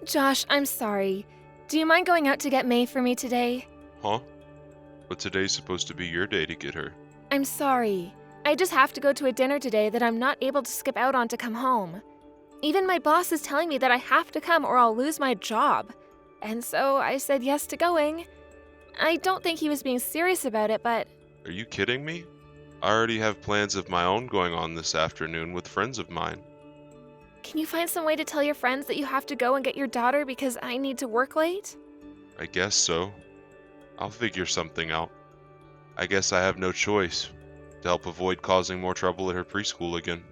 Josh, I'm sorry. Do you mind going out to get May for me today? Huh? But today's supposed to be your day to get her. I'm sorry. I just have to go to a dinner today that I'm not able to skip out on to come home. Even my boss is telling me that I have to come or I'll lose my job. And so I said yes to going. I don't think he was being serious about it, but Are you kidding me? I already have plans of my own going on this afternoon with friends of mine. can you find some way to tell your friends that you have to go and get your daughter because I need to work late? I guess so. I'll figure something out. I guess I have no choice to help avoid causing more trouble at her preschool again.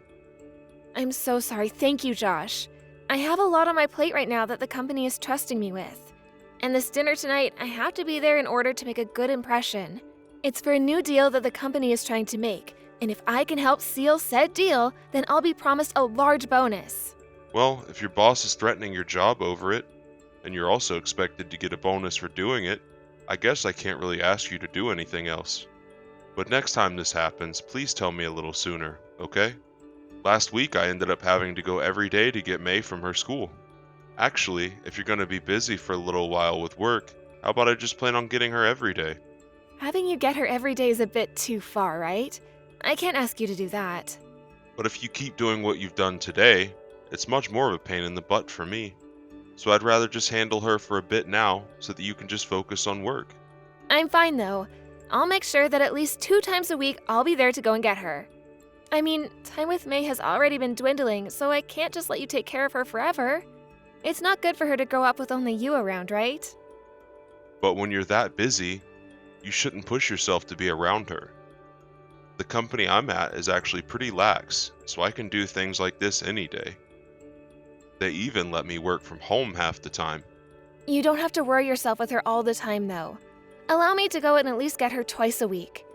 I'm so sorry. Thank you, Josh. I have a lot on my plate right now that the company is trusting me with. And this dinner tonight, I have to be there in order to make a good impression. It's for a new deal that the company is trying to make, and if I can help seal said deal, then I'll be promised a large bonus. Well, if your boss is threatening your job over it, and you're also expected to get a bonus for doing it, I guess I can't really ask you to do anything else. But next time this happens, please tell me a little sooner, okay? Last week I ended up having to go every day to get May from her school. Actually, if you're going to be busy for a little while with work, how about I just plan on getting her every day? Having you get her every day is a bit too far, right? I can't ask you to do that. But if you keep doing what you've done today, it's much more of a pain in the butt for me. So I'd rather just handle her for a bit now so that you can just focus on work. I'm fine though. I'll make sure that at least 2 times a week I'll be there to go and get her. I mean, time with May has already been dwindling, so I can't just let you take care of her forever. It's not good for her to grow up with only you around, right? But when you're that busy, you shouldn't push yourself to be around her. The company I'm at is actually pretty lax, so I can do things like this any day. They even let me work from home half the time. You don't have to worry yourself with her all the time, though. Allow me to go and at least get her twice a week.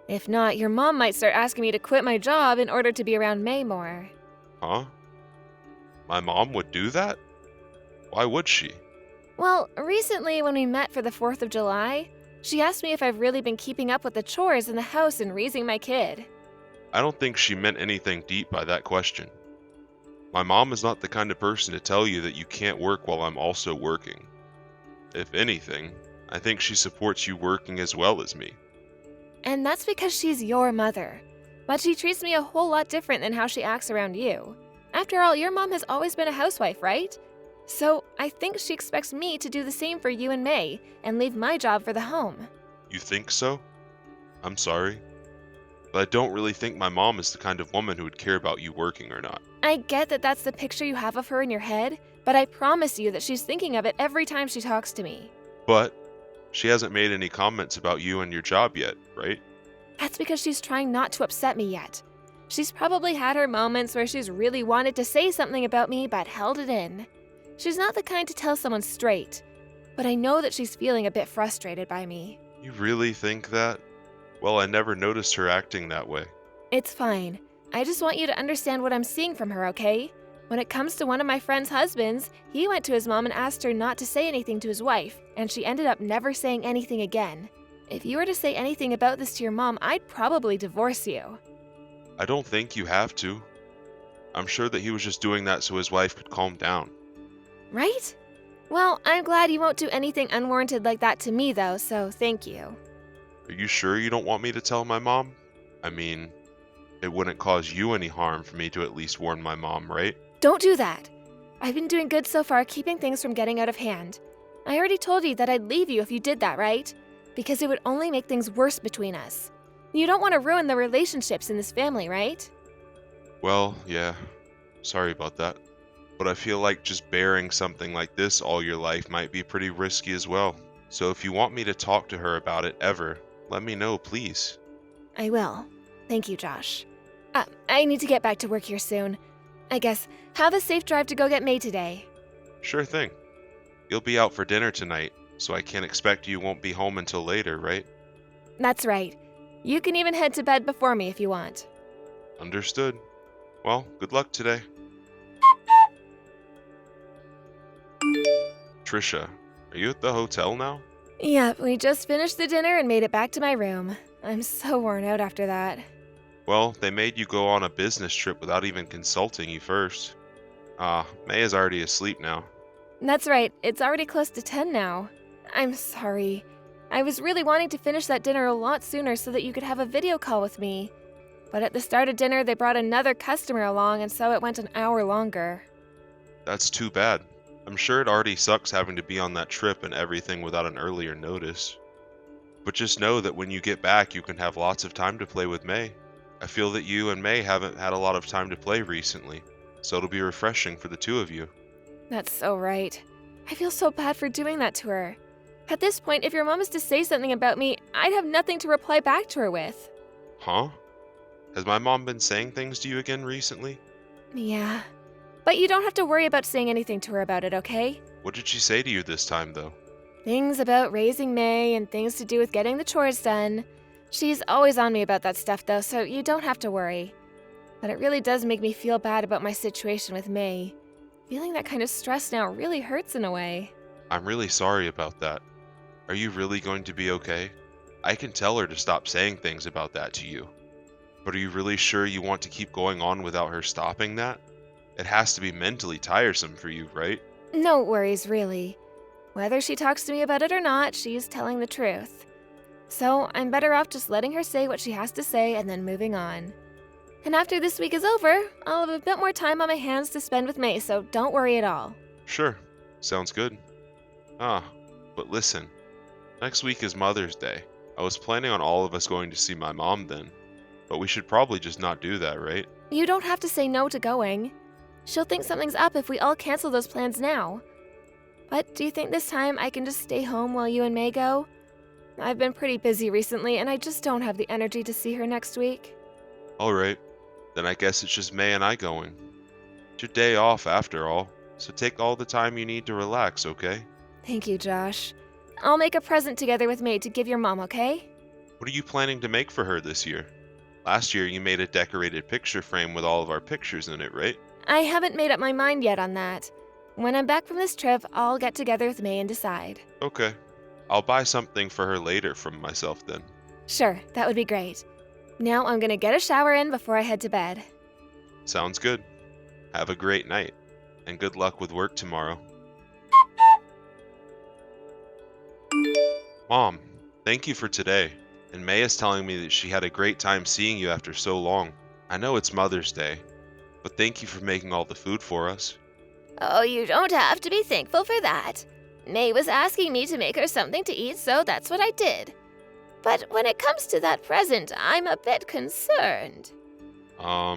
If not, your mom might start asking me to quit my job in order to be around May more. Huh? My mom would do that? Why would she? Well, recently when we met for the 4th of July, she asked me if I've really been keeping up with the chores in the house and raising my kid. I don't think she meant anything deep by that question. My mom is not the kind of person to tell you that you can't work while I'm also working. If anything, I think she supports you working as well as me. And that's because she's your mother. But she treats me a whole lot different than how she acts around you. After all, your mom has always been a housewife, right? So I think she expects me to do the same for you and May and leave my job for the home. You think so? I'm sorry. But I don't really think my mom is the kind of woman who would care about you working or not. I get that that's the picture you have of her in your head, but I promise you that she's thinking of it every time she talks to me. But she hasn't made any comments about you and your job yet, right? That's because she's trying not to upset me yet. She's probably had her moments where she's really wanted to say something about me but held it in. She's not the kind to tell someone straight, but I know that she's feeling a bit frustrated by me. You really think that? Well, I never noticed her acting that way. It's fine. I just want you to understand what I'm seeing from her, okay? When it comes to one of my friend's husbands, he went to his mom and asked her not to say anything to his wife, and she ended up never saying anything again. If you were to say anything about this to your mom, I'd probably divorce you. I don't think you have to. I'm sure that he was just doing that so his wife could calm down. Right? Well, I'm glad you won't do anything unwarranted like that to me, though, so thank you. Are you sure you don't want me to tell my mom? I mean, it wouldn't cause you any harm for me to at least warn my mom, right? Don't do that. I've been doing good so far keeping things from getting out of hand. I already told you that I'd leave you if you did that, right? Because it would only make things worse between us. You don't want to ruin the relationships in this family, right? Well, yeah. Sorry about that. But I feel like just bearing something like this all your life might be pretty risky as well. So if you want me to talk to her about it ever, let me know, please. I will. Thank you, Josh. I need to get back to work here soon. I guess, have a safe drive to go get May today. Sure thing. You'll be out for dinner tonight, so I can't expect you won't be home until later, right? That's right. You can even head to bed before me if you want. Understood. Well, good luck today. Trisha, are you at the hotel now? Yep, we just finished the dinner and made it back to my room. I'm so worn out after that. Well, they made you go on a business trip without even consulting you first. May is already asleep now. That's right, it's already close to 10 now. I'm sorry. I was really wanting to finish that dinner a lot sooner so that you could have a video call with me. But at the start of dinner, they brought another customer along, and so it went an hour longer. That's too bad. I'm sure it already sucks having to be on that trip and everything without an earlier notice. But just know that when you get back, you can have lots of time to play with May. I feel that you and May haven't had a lot of time to play recently, so it'll be refreshing for the two of you. That's so right. I feel so bad for doing that to her. At this point, if your mom is to say something about me, I'd have nothing to reply back to her with. Huh? Has my mom been saying things to you again recently? Yeah. But you don't have to worry about saying anything to her about it, okay? What did she say to you this time, though? Things about raising May and things to do with getting the chores done. She's always on me about that stuff, though, so you don't have to worry. But it really does make me feel bad about my situation with May. Feeling that kind of stress now really hurts in a way. I'm really sorry about that. Are you really going to be okay? I can tell her to stop saying things about that to you. But are you really sure you want to keep going on without her stopping that? It has to be mentally tiresome for you, right? No worries, really. Whether she talks to me about it or not, she's telling the truth. So I'm better off just letting her say what she has to say and then moving on. And after this week is over, I'll have a bit more time on my hands to spend with May, so don't worry at all. Sure. Sounds good. But listen. Next week is Mother's Day. I was planning on all of us going to see my mom then. But we should probably just not do that, right? You don't have to say no to going. She'll think something's up if we all cancel those plans now. But do you think this time I can just stay home while you and May go? I've been pretty busy recently, and I just don't have the energy to see her next week. Alright. Then I guess it's just May and I going. It's your day off after all, so take all the time you need to relax, okay? Thank you, Josh. I'll make a present together with May to give your mom, okay? What are you planning to make for her this year? Last year you made a decorated picture frame with all of our pictures in it, right? I haven't made up my mind yet on that. When I'm back from this trip, I'll get together with May and decide. Okay. I'll buy something for her later from myself then. Sure, that would be great. Now I'm gonna get a shower in before I head to bed. Sounds good. Have a great night, and good luck with work tomorrow. Mom, thank you for today. And May is telling me that she had a great time seeing you after so long. I know it's Mother's Day, but thank you for making all the food for us. Oh, you don't have to be thankful for that. May was asking me to make her something to eat, so that's what I did. But when it comes to that present, I'm a bit concerned. Are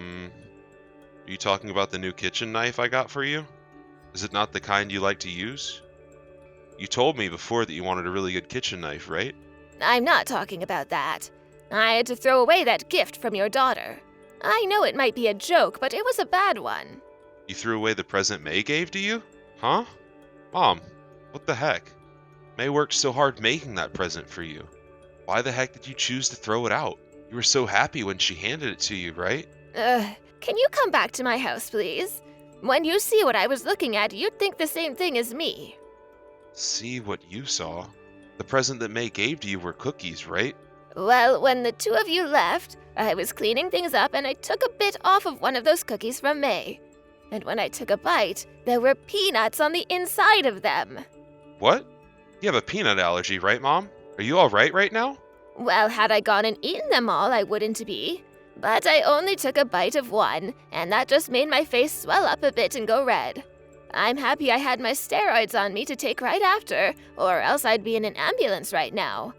you talking about the new kitchen knife I got for you? Is it not the kind you like to use? You told me before that you wanted a really good kitchen knife, right? I'm not talking about that. I had to throw away that gift from your daughter. I know it might be a joke, but it was a bad one. You threw away the present May gave to you? Huh? Mom, what the heck? May worked so hard making that present for you. Why the heck did you choose to throw it out? You were so happy when she handed it to you, right? Can you come back to my house, please? When you see what I was looking at, you'd think the same thing as me. See what you saw? The present that May gave to you were cookies, right? Well, when the two of you left, I was cleaning things up and I took a bit off of one of those cookies from May. And when I took a bite, there were peanuts on the inside of them. What? You have a peanut allergy, right, Mom? Are you alright right now? Well, had I gone and eaten them all, I wouldn't be. But I only took a bite of one, and that just made my face swell up a bit and go red. I'm happy I had my steroids on me to take right after, or else I'd be in an ambulance right now.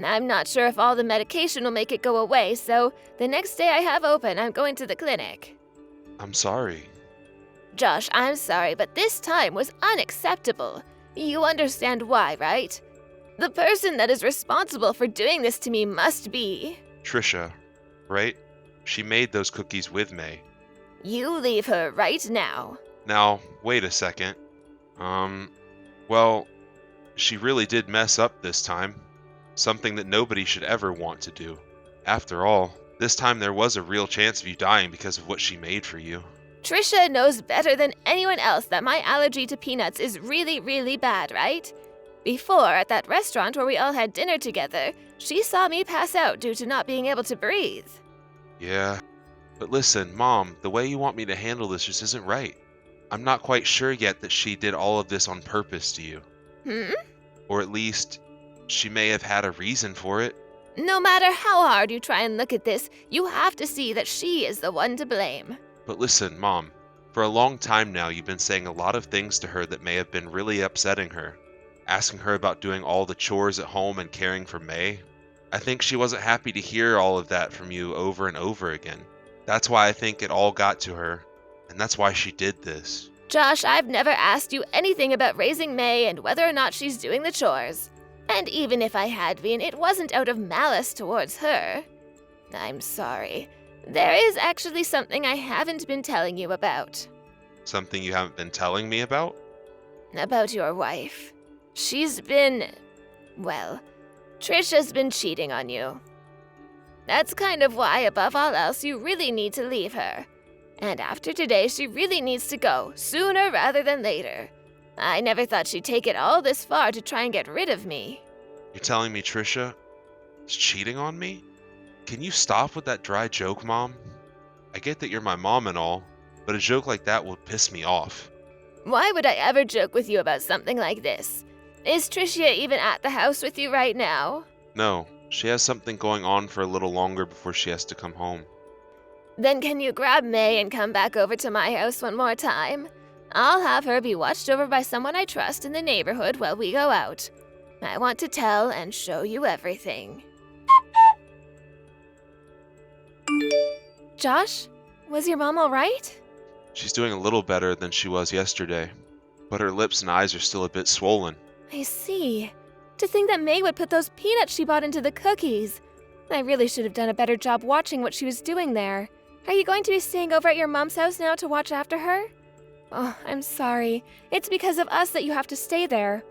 I'm not sure if all the medication will make it go away, so the next day I have open, I'm going to the clinic. I'm sorry. Josh, I'm sorry, but this time was unacceptable. You understand why, right? The person that is responsible for doing this to me must be... Trisha, right? She made those cookies with May. You leave her right now. Now, wait a second. Well, she really did mess up this time. Something that nobody should ever want to do. After all, this time there was a real chance of you dying because of what she made for you. Trisha knows better than anyone else that my allergy to peanuts is really, really bad, right? Before, at that restaurant where we all had dinner together, she saw me pass out due to not being able to breathe. Yeah, but listen, Mom, the way you want me to handle this just isn't right. I'm not quite sure yet that she did all of this on purpose to you. Hmm? Or at least, she may have had a reason for it. No matter how hard you try and look at this, you have to see that she is the one to blame. But listen, Mom, for a long time now you've been saying a lot of things to her that may have been really upsetting her. Asking her about doing all the chores at home and caring for May. I think she wasn't happy to hear all of that from you over and over again. That's why I think it all got to her, and that's why she did this. Josh, I've never asked you anything about raising May and whether or not she's doing the chores. And even if I had been, it wasn't out of malice towards her. I'm sorry. There is actually something I haven't been telling you about. Something you haven't been telling me about? About your wife. She's been... well, Trisha's been cheating on you. That's kind of why, above all else, you really need to leave her. And after today, she really needs to go, sooner rather than later. I never thought she'd take it all this far to try and get rid of me. You're telling me Trisha is cheating on me? Can you stop with that dry joke, Mom? I get that you're my mom and all, but a joke like that would piss me off. Why would I ever joke with you about something like this? Is Tricia even at the house with you right now? No, she has something going on for a little longer before she has to come home. Then can you grab May and come back over to my house one more time? I'll have her be watched over by someone I trust in the neighborhood while we go out. I want to tell and show you everything. Josh, was your mom all right? She's doing a little better than she was yesterday, but her lips and eyes are still a bit swollen. I see. To think that May would put those peanuts she bought into the cookies. I really should have done a better job watching what she was doing there. Are you going to be staying over at your mom's house now to watch after her? Oh, I'm sorry. It's because of us that you have to stay there.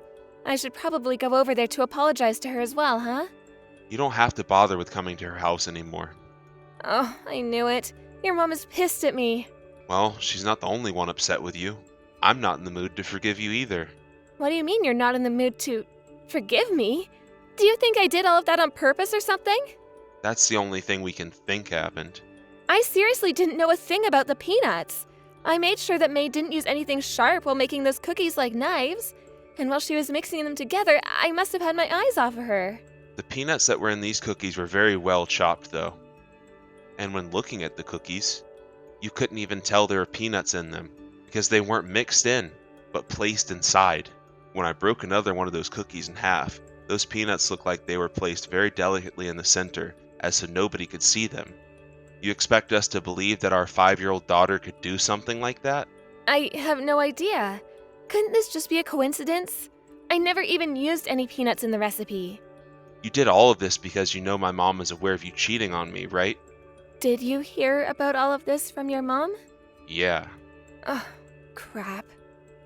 I should probably go over there to apologize to her as well, huh? You don't have to bother with coming to her house anymore. Oh, I knew it. Your mom is pissed at me. Well, she's not the only one upset with you. I'm not in the mood to forgive you either. What do you mean you're not in the mood to forgive me? Do you think I did all of that on purpose or something? That's the only thing we can think happened. I seriously didn't know a thing about the peanuts. I made sure that May didn't use anything sharp while making those cookies like knives. And while she was mixing them together, I must have had my eyes off of her. The peanuts that were in these cookies were very well chopped, though. And when looking at the cookies, you couldn't even tell there were peanuts in them, because they weren't mixed in, but placed inside. When I broke another one of those cookies in half, those peanuts looked like they were placed very delicately in the center, as so nobody could see them. You expect us to believe that our 5-year-old daughter could do something like that? I have no idea. Couldn't this just be a coincidence? I never even used any peanuts in the recipe. You did all of this because you know my mom is aware of you cheating on me, right? Did you hear about all of this from your mom? Yeah. Ugh, crap.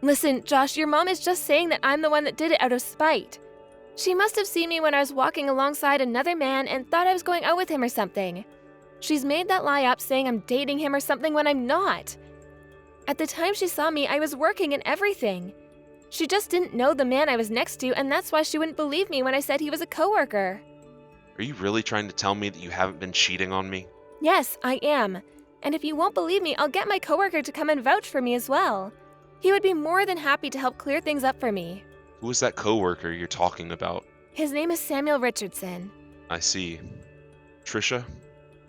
Listen, Josh, your mom is just saying that I'm the one that did it out of spite. She must have seen me when I was walking alongside another man and thought I was going out with him or something. She's made that lie up saying I'm dating him or something when I'm not. At the time she saw me, I was working and everything. She just didn't know the man I was next to, and that's why she wouldn't believe me when I said he was a coworker. Are you really trying to tell me that you haven't been cheating on me? Yes, I am. And if you won't believe me, I'll get my coworker to come and vouch for me as well. He would be more than happy to help clear things up for me. Who is that coworker you're talking about? His name is Samuel Richardson. I see. Trisha,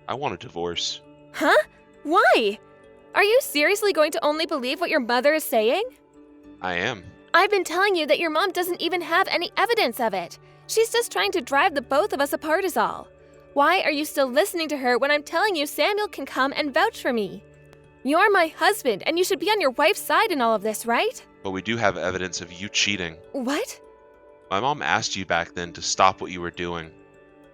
I want a divorce. Huh? Why? Are you seriously going to only believe what your mother is saying? I am. I've been telling you that your mom doesn't even have any evidence of it. She's just trying to drive the both of us apart is all. Why are you still listening to her when I'm telling you Samuel can come and vouch for me? You're my husband, and you should be on your wife's side in all of this, right? But we do have evidence of you cheating. What? My mom asked you back then to stop what you were doing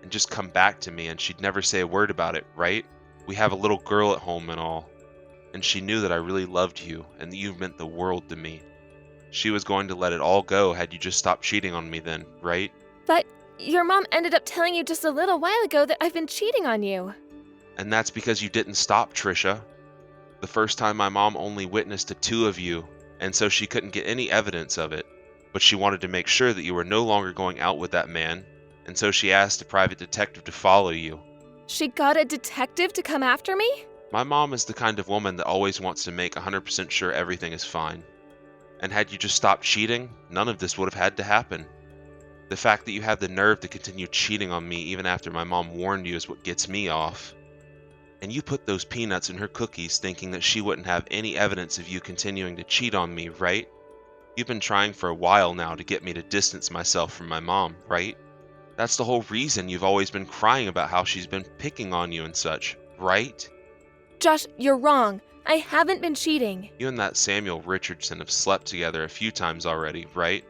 and just come back to me, and she'd never say a word about it, right? We have a little girl at home and all. And she knew that I really loved you and that you meant the world to me. She was going to let it all go had you just stopped cheating on me then, right? But your mom ended up telling you just a little while ago that I've been cheating on you. And that's because you didn't stop, Trisha. The first time my mom only witnessed the two of you, and so she couldn't get any evidence of it. But she wanted to make sure that you were no longer going out with that man, and so she asked a private detective to follow you. She got a detective to come after me? My mom is the kind of woman that always wants to make 100% sure everything is fine. And had you just stopped cheating, none of this would have had to happen. The fact that you have the nerve to continue cheating on me even after my mom warned you is what gets me off. And you put those peanuts in her cookies thinking that she wouldn't have any evidence of you continuing to cheat on me, right? You've been trying for a while now to get me to distance myself from my mom, right? That's the whole reason you've always been crying about how she's been picking on you and such, right? Josh, you're wrong. I haven't been cheating. You and that Samuel Richardson have slept together a few times already, right?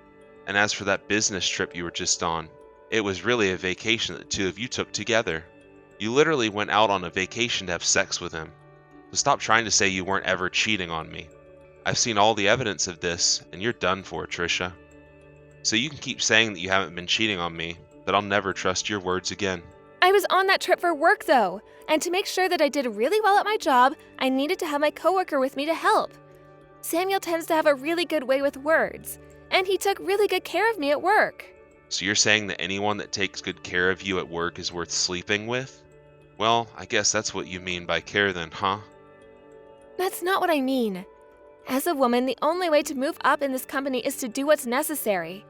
And as for that business trip you were just on, it was really a vacation that the two of you took together. You literally went out on a vacation to have sex with him. So stop trying to say you weren't ever cheating on me. I've seen all the evidence of this, and you're done for, Trisha. So you can keep saying that you haven't been cheating on me, but I'll never trust your words again. I was on that trip for work, though, and to make sure that I did really well at my job, I needed to have my coworker with me to help. Samuel tends to have a really good way with words, and he took really good care of me at work. So you're saying that anyone that takes good care of you at work is worth sleeping with? Well, I guess that's what you mean by care then, huh? That's not what I mean. As a woman, the only way to move up in this company is to do what's necessary.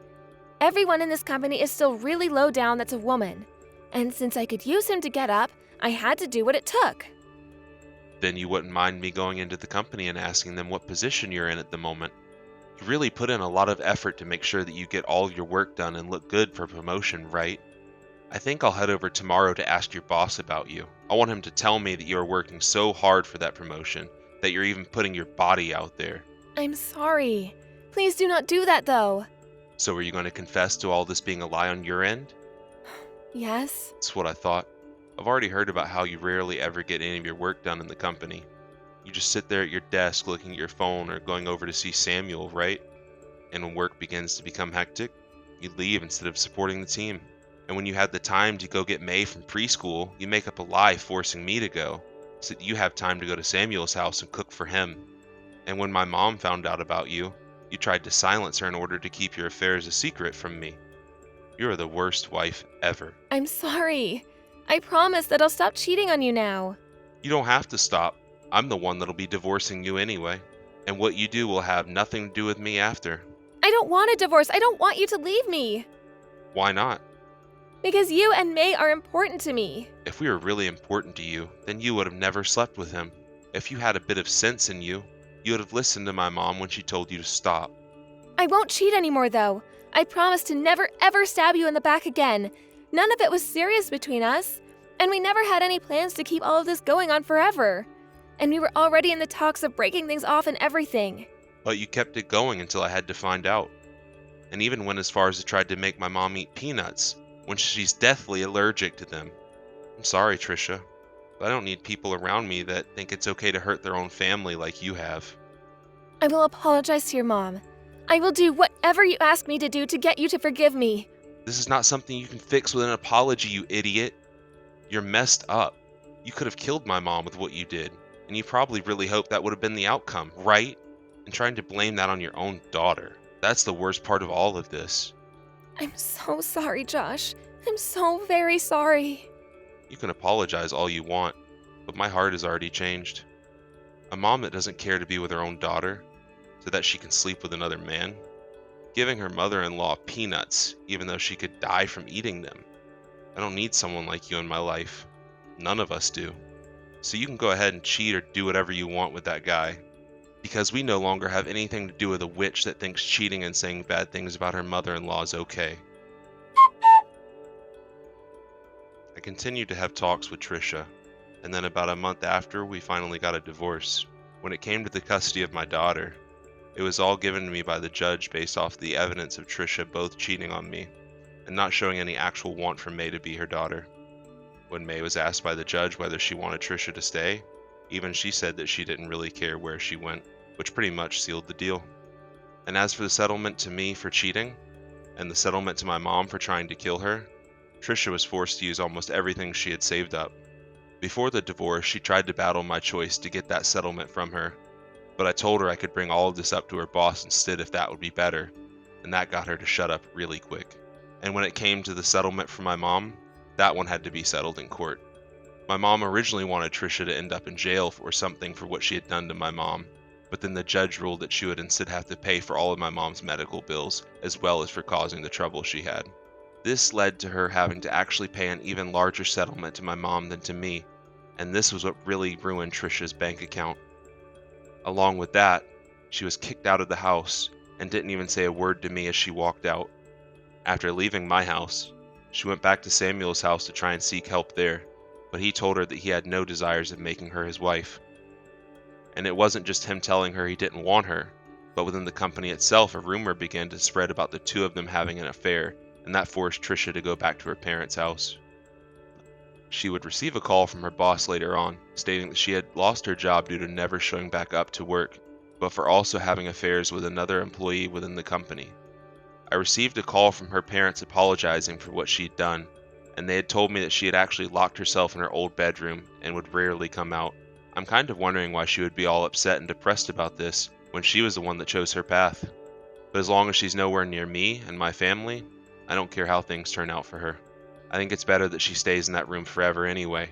Everyone in this company is still really low down that's a woman. And since I could use him to get up, I had to do what it took. Then you wouldn't mind me going into the company and asking them what position you're in at the moment. You really put in a lot of effort to make sure that you get all your work done and look good for promotion, right? I think I'll head over tomorrow to ask your boss about you. I want him to tell me that you're working so hard for that promotion, that you're even putting your body out there. I'm sorry. Please do not do that, though. So are you going to confess to all this being a lie on your end? Yes? That's what I thought. I've already heard about how you rarely ever get any of your work done in the company. You just sit there at your desk looking at your phone or going over to see Samuel, right? And when work begins to become hectic, you leave instead of supporting the team. And when you have the time to go get May from preschool, you make up a lie forcing me to go, so that you have time to go to Samuel's house and cook for him. And when my mom found out about you, you tried to silence her in order to keep your affairs a secret from me. You're the worst wife ever. I'm sorry. I promise that I'll stop cheating on you now. You don't have to stop. I'm the one that'll be divorcing you anyway. And what you do will have nothing to do with me after. I don't want a divorce. I don't want you to leave me. Why not? Because you and May are important to me. If we were really important to you, then you would have never slept with him. If you had a bit of sense in you, you would have listened to my mom when she told you to stop. I won't cheat anymore, though. I promise to never ever stab you in the back again. None of it was serious between us, and we never had any plans to keep all of this going on forever. And we were already in the talks of breaking things off and everything. But you kept it going until I had to find out. And even went as far as to try to make my mom eat peanuts, when she's deathly allergic to them. I'm sorry, Trisha, but I don't need people around me that think it's okay to hurt their own family like you have. I will apologize to your mom. I will do whatever you ask me to do to get you to forgive me. This is not something you can fix with an apology, you idiot. You're messed up. You could have killed my mom with what you did, and you probably really hoped that would have been the outcome, right? And trying to blame that on your own daughter. That's the worst part of all of this. I'm so sorry, Josh. I'm so very sorry. You can apologize all you want, but my heart has already changed. A mom that doesn't care to be with her own daughter, so that she can sleep with another man, giving her mother-in-law peanuts even though she could die from eating them. I don't need someone like you in my life. None of us do. So you can go ahead and cheat or do whatever you want with that guy, because we no longer have anything to do with a witch that thinks cheating and saying bad things about her mother-in-law is okay. I continued to have talks with Trisha, and then about a month after, we finally got a divorce. When it came to the custody of my daughter, it was all given to me by the judge based off the evidence of Trisha both cheating on me and not showing any actual want for May to be her daughter. When May was asked by the judge whether she wanted Trisha to stay, even she said that she didn't really care where she went, which pretty much sealed the deal. And as for the settlement to me for cheating, and the settlement to my mom for trying to kill her, Trisha was forced to use almost everything she had saved up. Before the divorce, she tried to battle my choice to get that settlement from her, but I told her I could bring all of this up to her boss instead if that would be better, and that got her to shut up really quick. And when it came to the settlement for my mom, that one had to be settled in court. My mom originally wanted Trisha to end up in jail or something for what she had done to my mom, but then the judge ruled that she would instead have to pay for all of my mom's medical bills, as well as for causing the trouble she had. This led to her having to actually pay an even larger settlement to my mom than to me, and this was what really ruined Trisha's bank account. Along with that, she was kicked out of the house and didn't even say a word to me as she walked out. After leaving my house, she went back to Samuel's house to try and seek help there, but he told her that he had no desires of making her his wife. And it wasn't just him telling her he didn't want her, but within the company itself, a rumor began to spread about the two of them having an affair, and that forced Trisha to go back to her parents' house. She would receive a call from her boss later on, stating that she had lost her job due to never showing back up to work, but for also having affairs with another employee within the company. I received a call from her parents apologizing for what she'd done, and they had told me that she had actually locked herself in her old bedroom and would rarely come out. I'm kind of wondering why she would be all upset and depressed about this when she was the one that chose her path. But as long as she's nowhere near me and my family, I don't care how things turn out for her. I think it's better that she stays in that room forever anyway,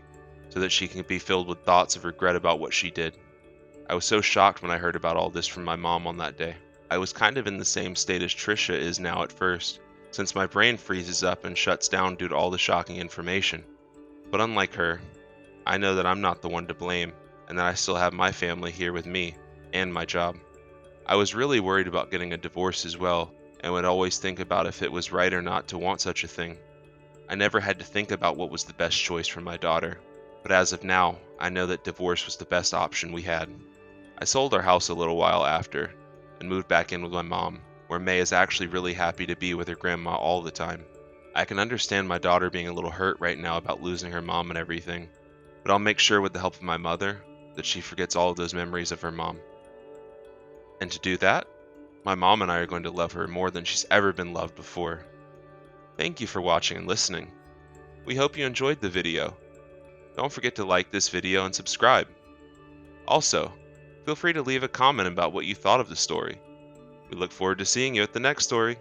so that she can be filled with thoughts of regret about what she did. I was so shocked when I heard about all this from my mom on that day. I was kind of in the same state as Trisha is now at first, since my brain freezes up and shuts down due to all the shocking information. But unlike her, I know that I'm not the one to blame, and that I still have my family here with me, and my job. I was really worried about getting a divorce as well, and would always think about if it was right or not to want such a thing. I never had to think about what was the best choice for my daughter, but as of now, I know that divorce was the best option we had. I sold our house a little while after, and moved back in with my mom, where May is actually really happy to be with her grandma all the time. I can understand my daughter being a little hurt right now about losing her mom and everything, but I'll make sure with the help of my mother that she forgets all of those memories of her mom. And to do that, my mom and I are going to love her more than she's ever been loved before. Thank you for watching and listening. We hope you enjoyed the video. Don't forget to like this video and subscribe. Also, feel free to leave a comment about what you thought of the story. We look forward to seeing you at the next story.